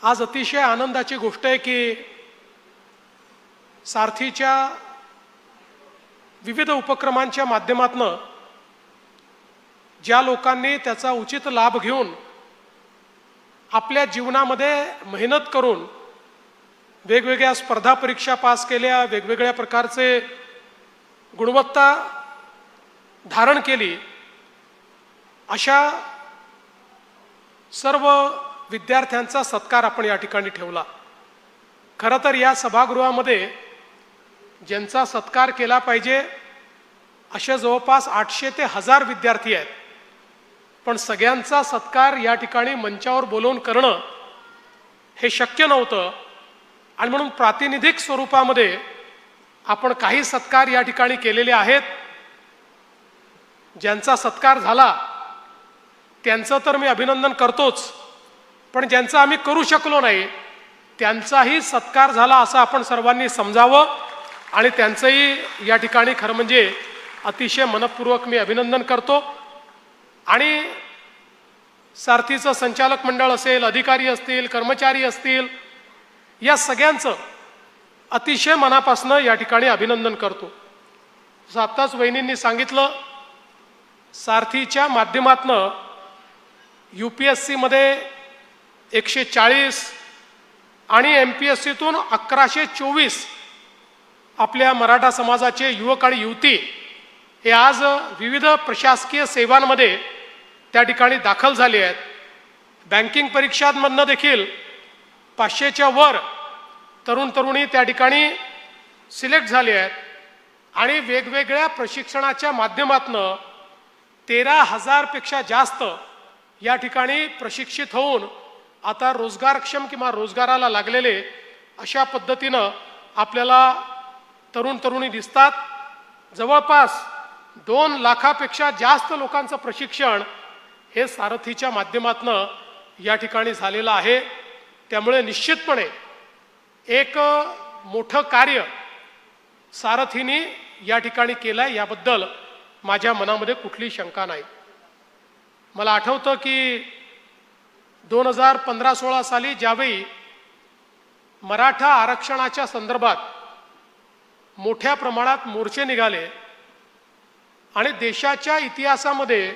आज अतिशय आनंदाची गोष्ट आहे की सारथीच्या विविध उपक्रमांच्या माध्यमातून ज्या लोकांनी त्याचा उचित लाभ घेऊन आपल्या जीवनामध्ये मेहनत करून वेगवेगळ्या स्पर्धा परीक्षा पास केल्या, वेगवेगळ्या प्रकारचे गुणवत्ता धारण केली, अशा सर्व विद्यार्थ्यांचा सत्कार आपण या ठिकाणी ठेवला। खरं तर या सभागृहामध्ये ज्यांचा सत्कार केला पाहिजे अशा जवळपास 800 ते 1000 विद्यार्थी आहेत, पण सगळ्यांचा सत्कार या ठिकाणी मंचावर बोलवून करणं हे शक्य नव्हतं आणि म्हणून प्रातिनिधिक स्वरूपामध्ये आपण काही सत्कार या ठिकाणी केलेले आहेत। ज्यांचा सत्कार झाला त्यांचं तर मी अभिनंदन करतोच, पण ज्यांचा आम्ही करू शकलो नाही त्यांचाही सत्कार झाला असं आपण सर्वांनी समजावं आणि त्यांचंही या ठिकाणी खरं म्हणजे अतिशय मनपूर्वक मी अभिनंदन करतो। आणि सारथीचं संचालक मंडळ असेल, अधिकारी असतील, कर्मचारी असतील, या सगळ्यांचं अतिशय मनापासून या ठिकाणी अभिनंदन करतो। जसं आत्ताच वहिनींनी सांगितलं, सारथीच्या माध्यमातून UPSC मध्ये 140 आणि MPSCतून 1124 आपल्या मराठा समाजाचे युवक आणि युवती हे आज विविध प्रशासकीय सेवांमध्ये त्या ठिकाणी दाखल झाले आहेत। बँकिंग परीक्षांमधनं देखील 500च्या वर तरुण तरुणी त्या ठिकाणी सिलेक्ट झाले आहेत आणि वेगवेगळ्या प्रशिक्षणाच्या माध्यमातून 13,000 पेक्षा जास्त या ठिकाणी प्रशिक्षित होऊन आता रोजगारक्षम किंवा रोजगाराला लागलेले अशा पद्धतीनं आपल्याला तरुण तरुणी दिसतात। जवळपास 2 लाखापेक्षा जास्त लोकांचं प्रशिक्षण हे सारथीच्या माध्यमातून या ठिकाणी झालेलं आहे। त्यामुळे निश्चितपणे एक मोठं कार्य सारथीने या ठिकाणी केलं, याबद्दल माझ्या मनामध्ये कुठलीही शंका नाही। मला आठवतं की 2015-16 साली ज्यावेळी मराठा आरक्षणाच्या संदर्भात मोठ्या प्रमाणात मोर्चे निघाले आणि देशाच्या इतिहासामध्ये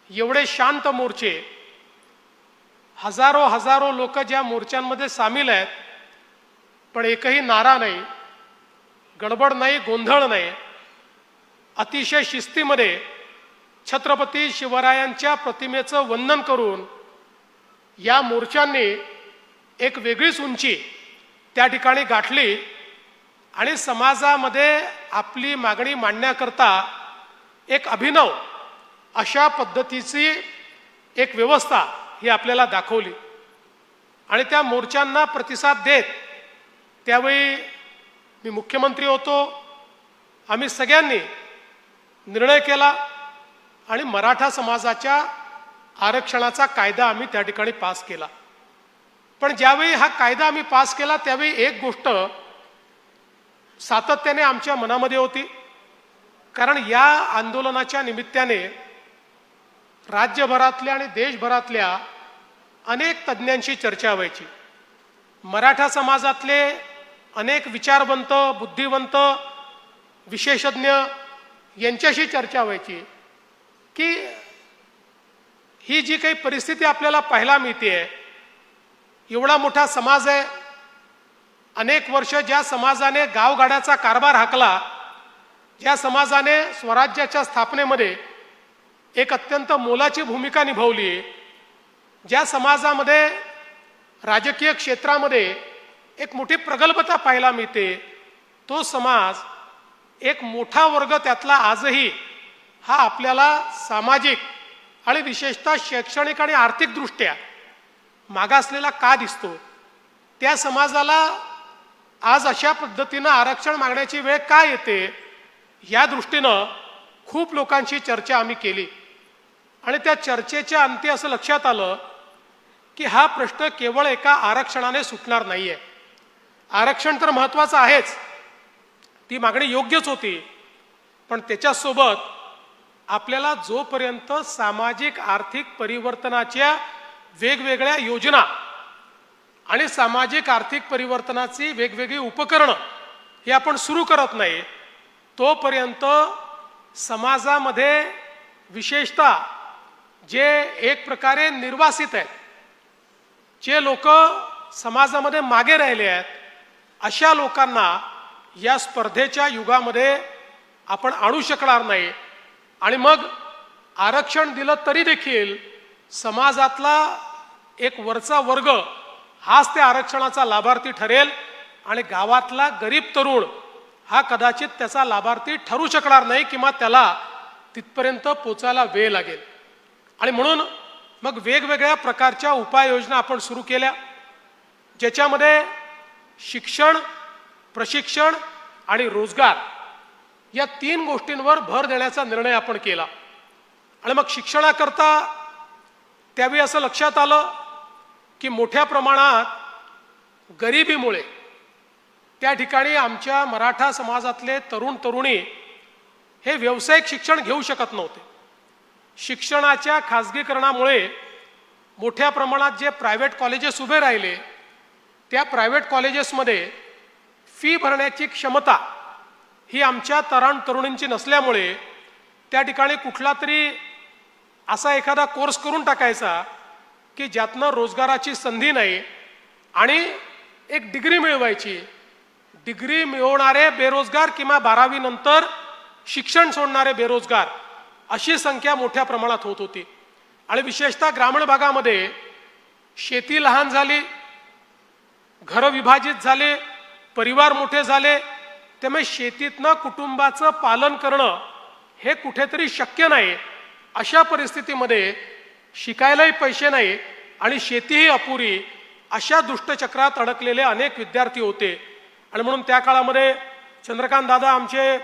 एवढे शांत मोर्चे, हजारो लोक ज्या मोर्चांमध्ये सामील आहेत, पण एकही नारा नाही, गडबड नाही, गोंधळ नाही, अतिशय शिस्तीमध्ये छत्रपती शिवरायांच्या प्रतिमेचं वंदन करून या मोर्चांनी एक वेगळीच उंची त्या ठिकाणी गाठली आणि समाजामध्ये आपली मागणी मांडण्याकरता एक अभिनव अशा पद्धतीची एक व्यवस्था ही आपल्याला दाखवली। आणि त्या मोर्चांना प्रतिसाद देत त्यावेळी मी मुख्यमंत्री होतो, आम्ही सगळ्यांनी निर्णय केला आणि मराठा समाजाच्या आरक्षणाचा कायदा आम्ही त्या ठिकाणी पास केला। पण ज्यावेळी हा कायदा आम्ही पास केला त्यावेळी एक गोष्ट सातत्याने आमच्या मनामध्ये होती, कारण या आंदोलनाच्या निमित्ताने राज्यभरातल्या आणि देशभरातल्या अनेक तज्ज्ञांशी चर्चा व्हायची। मराठा समाजातले अनेक विचारवंत, बुद्धिवंत, विशेषज्ञ यांच्याशी चर्चा व्हायची की ही जी काही परिस्थिती आपल्याला पाहायला मिळते, एवढा मोठा समाज आहे, अनेक वर्ष ज्या समाजाने गावगाड्याचा कारभार हाकला, ज्या समाजाने स्वराज्याच्या स्थापनेमध्ये एक अत्यंत मोलाची भूमिका निभावली, ज्या समाजामध्ये राजकीय क्षेत्रामध्ये एक मोठी प्रगल्भता पाहायला मिळते, तो समाज एक मोठा वर्ग त्यातला आजही हा आपल्याला सामाजिक आणि विशेषतः शैक्षणिक आणि आर्थिक दृष्ट्या मागासलेला का दिसतो? त्या समाजाला आज अशा पद्धतीनं आरक्षण मागण्याची वेळ का येते? या दृष्टीनं खूप लोकांशी चर्चा आम्ही केली आणि त्या चर्चेच्या अंती असं लक्षात आलं की हा प्रश्न केवळ एका आरक्षणाने सुटणार नाहीये। आरक्षण तर महत्त्वाचं आहेच, ती मागणी योग्यच होती, पण त्याच्यासोबत आपल्याला जोपर्यंत सामाजिक आर्थिक परिवर्तनाच्या वेगवेगळ्या योजना आणि सामाजिक आर्थिक परिवर्तनाची वेगवेगळी उपकरणं हे आपण सुरू करत नाही तोपर्यंत समाजामध्ये विशेषतः जे एक प्रकारे निर्वासित आहेत, जे लोक समाजामध्ये मागे राहिले आहेत, अशा लोकांना या स्पर्धेच्या युगामध्ये आपण आणू शकणार नाही. आणि मग आरक्षण दिलं तरी देखील समाजातला एक वरचा वर्ग हाच त्या आरक्षणाचा लाभार्थी ठरेल आणि गावातला गरीब तरुण हा कदाचित त्याचा लाभार्थी ठरू शकणार नाही किंवा त्याला तिथपर्यंत पोचायला वेळ लागेल. आणि म्हणून मग वेगवेगळ्या प्रकारच्या उपाययोजना आपण सुरू केल्या, ज्याच्यामध्ये शिक्षण, प्रशिक्षण आणि रोजगार या 3 गोष्टींवर भर देण्याचा निर्णय आपण केला. आणि मग शिक्षणाकरता त्यावेळी असं लक्षात आलं की मोठ्या प्रमाणात गरिबीमुळे त्या ठिकाणी आमच्या मराठा समाजातले तरुण तरुणी हे व्यावसायिक शिक्षण घेऊ शकत नव्हते. शिक्षणाच्या खाजगीकरणामुळे मोठ्या प्रमाणात जे प्रायव्हेट कॉलेजेस उभे राहिले, त्या प्रायव्हेट कॉलेजेसमध्ये फी भरण्याची क्षमता ही आमच्या तरुण तरुणींची नसल्यामुळे त्या ठिकाणी कुठला तरी असा एखादा कोर्स करून टाकायचा की ज्यातनं रोजगाराची संधी नाही आणि एक डिग्री मिळवायची. डिग्री मिळवणारे बेरोजगार किंवा 12वी नंतर शिक्षण सोडणारे बेरोजगार अशी संख्या मोठ्या प्रमाणात होत होती. आणि विशेषतः ग्रामीण भागामध्ये शेती लहान झाली, घरं विभाजित झाले, परिवार मोठे झाले, त्यामुळे शेतीतनं कुटुंबाचं पालन करणं हे कुठेतरी शक्य नाही. अशा परिस्थितीमध्ये शिकायलाही पैसे नाही आणि शेतीही अपुरी, अशा दुष्टचक्रात अडकलेले अनेक विद्यार्थी होते. आणि म्हणून त्या काळामध्ये चंद्रकांत दादा आमचे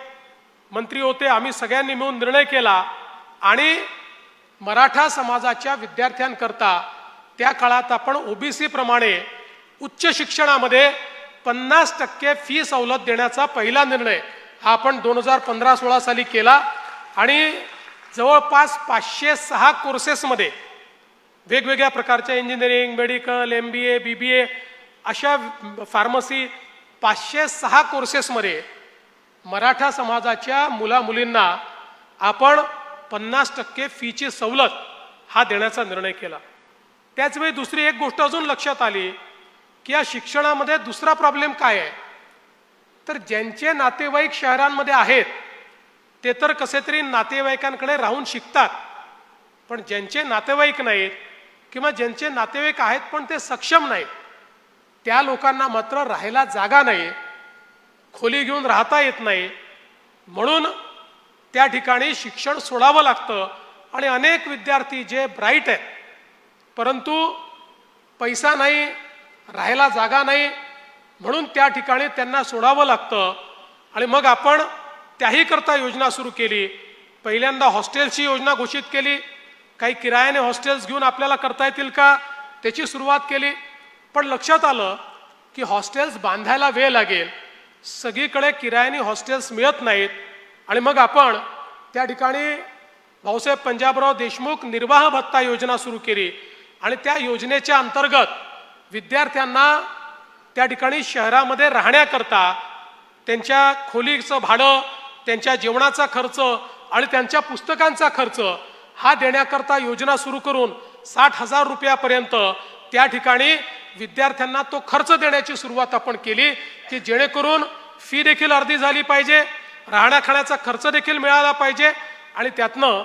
मंत्री होते, आम्ही सगळ्यांनी मिळून निर्णय केला आणि मराठा समाजाच्या विद्यार्थ्यांकरता त्या काळात आपण ओबीसी प्रमाणे उच्च शिक्षणामध्ये 50% फी सवलत देण्याचा पहिला निर्णय हा आपण 2015-16 साली केला. आणि जवळपास 506 कोर्सेसमध्ये वेगवेगळ्या प्रकारच्या इंजिनिअरिंग, मेडिकल, MBA, BBA अशा फार्मसी 506 कोर्सेसमध्ये मराठा समाजाच्या मुलामुलींना आपण 50% फीची सवलत हा देण्याचा निर्णय केला. त्याचवेळी दुसरी एक गोष्ट अजून लक्षात आली की या शिक्षणामध्ये दुसरा प्रॉब्लेम काय आहे, तर ज्यांचे नातेवाईक शहरांमध्ये आहेत ते तर कसे तरी नातेवाईकांकडे राहून शिकतात, पण ज्यांचे नातेवाईक नाहीत किंवा ज्यांचे नातेवाईक आहेत पण ते सक्षम नाहीत, त्या लोकांना मात्र राहायला जागा नाही, खोली घेऊन राहता येत नाही. म्हणून त्या ठिकाणी शिक्षण सोडावं लागतं. आणि अनेक विद्यार्थी जे ब्राईट आहेत परंतु पैसा नाही, राहायला जागा नाही, म्हणून त्या ठिकाणी त्यांना सोडावं लागतं. आणि मग आपण त्याही करता योजना सुरू केली. पहिल्यांदा हॉस्टेलची योजना घोषित केली. काही किरायाने हॉस्टेल्स घेऊन आपल्याला करता येतील का त्याची सुरुवात केली. पण लक्षात आलं की हॉस्टेल्स बांधायला वेळ लागेल, सगळीकडे किरायाने हॉस्टेल्स मिळत नाहीत. आणि मग आपण त्या ठिकाणी भाऊसाहेब पंजाबराव देशमुख निर्वाह भत्ता योजना सुरू केली. आणि त्या योजनेच्या अंतर्गत विद्यार्थ्यांना त्या ठिकाणी शहरामध्ये राहण्याकरता त्यांच्या खोलीचं भाडं, त्यांच्या जेवणाचा खर्च आणि त्यांच्या पुस्तकांचा खर्च हा देण्याकरता योजना सुरू करून 60,000 रुपयापर्यंत त्या ठिकाणी विद्यार्थ्यांना तो खर्च देण्याची सुरुवात आपण केली की जेणेकरून फी देखील अर्धी झाली पाहिजे, राहण्या खाण्याचा खर्च देखील मिळाला पाहिजे आणि त्यातनं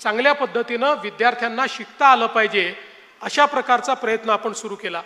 चांगल्या पद्धतीनं विद्यार्थ्यांना शिकता आलं पाहिजे. अशा प्रकारचा प्रयत्न आपण सुरू केला.